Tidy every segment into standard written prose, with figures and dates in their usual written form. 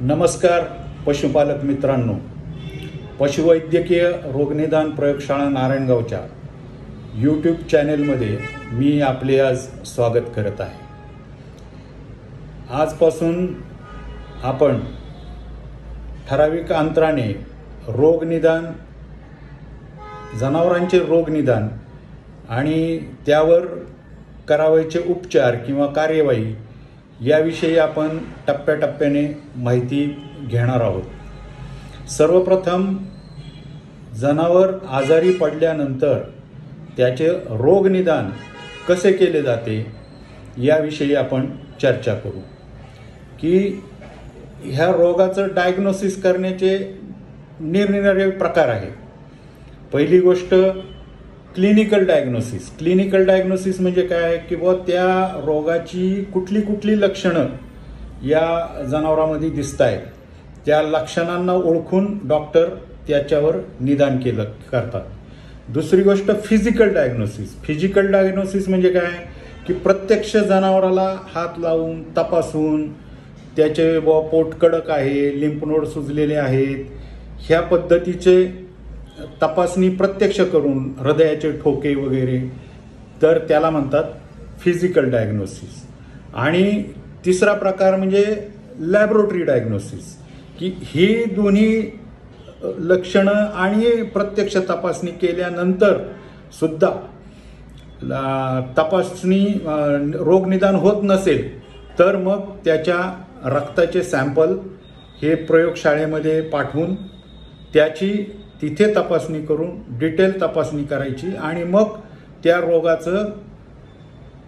नमस्कार पशुपालक मित्रांनो, पशुवैद्यकीय रोगनिदान प्रयोगशाळा नारायणगावच्या यूट्यूब चॅनेलमध्ये मी आपले आज स्वागत करत आहे। आजपासून आपण ठराविक अंतराने रोगनिदान, जनावरांचे रोगनिदान आणि त्यावर करावयाचे उपचार किंवा कार्यवाही याविषयी आपण टप्प्याटप्प्याने माहिती घेणार आहोत। सर्वप्रथम जनावर आजारी पडल्यानंतर त्याचे रोगनिदान कसे केले जाते याविषयी आपण चर्चा करू की ह्या रोगाचं डायग्नोसिस करण्याचे निरनिराळे प्रकार आहेत। पहिली गोष्ट क्लिनिकल डायग्नोसिस म्हणजे काय की त्या रोगाची कुठली लक्षणं या जनावरांमध्ये दिसत आहेत, त्या लक्षणांना ओळखून डॉक्टर त्याच्यावर निदान करतात। दुसरी गोष्ट फिजिकल डायग्नोसिस म्हणजे काय की प्रत्यक्ष जनावराला हात लावून तपासून त्याचे पोट कडक आहे, लिम्फ नोड सुजलेले आहेत, ह्या पद्धतीचे तपासणी प्रत्यक्ष करून हृदयाचे ठोके वगैरे, तर त्याला म्हणतात फिजिकल डायग्नोसिस। आणि तिसरा प्रकार म्हणजे लॅबोरेटरी डायग्नोसिस की ही दोन्ही लक्षणं आणि प्रत्यक्ष तपासणी केल्यानंतर सुद्धा तपासणी रोगनिदान होत नसेल तर मग त्याच्या रक्ताचे सॅम्पल हे प्रयोगशाळेमध्ये पाठवून त्याची तिथे तपासणी करून डिटेल तपासणी करायची आणि मग त्या रोगाचं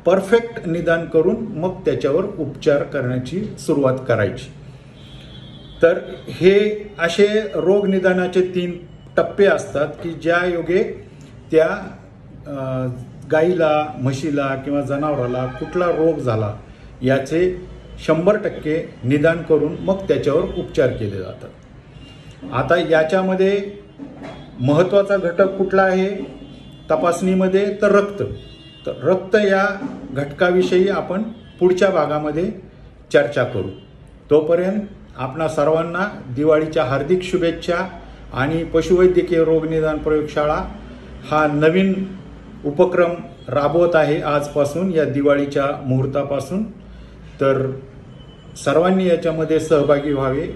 परफेक्ट निदान करून मग त्याच्यावर उपचार करण्याची सुरुवात करायची। तर हे असे रोगनिदानाचे 3 टप्पे असतात की ज्या योगे त्या गाईला, म्हशीला किंवा जनावराला कुठला रोग झाला याचे 100% निदान करून मग त्याच्यावर उपचार केले जातात। आता याच्यामध्ये महत्त्वाचा घटक कुठला आहे तपासणीमध्ये तर रक्त या घटकाविषयी आपण पुढच्या भागामध्ये चर्चा करू। तोपर्यंत आपणा सर्वांना दिवाळीच्या हार्दिक शुभेच्छा। आणि पशुवैद्यकीय रोगनिदान प्रयोगशाळा हा नवीन उपक्रम राबवत आहे आजपासून, या दिवाळीच्या मुहूर्तापासून। तर सर्वांनी याच्यामध्ये सहभागी व्हावे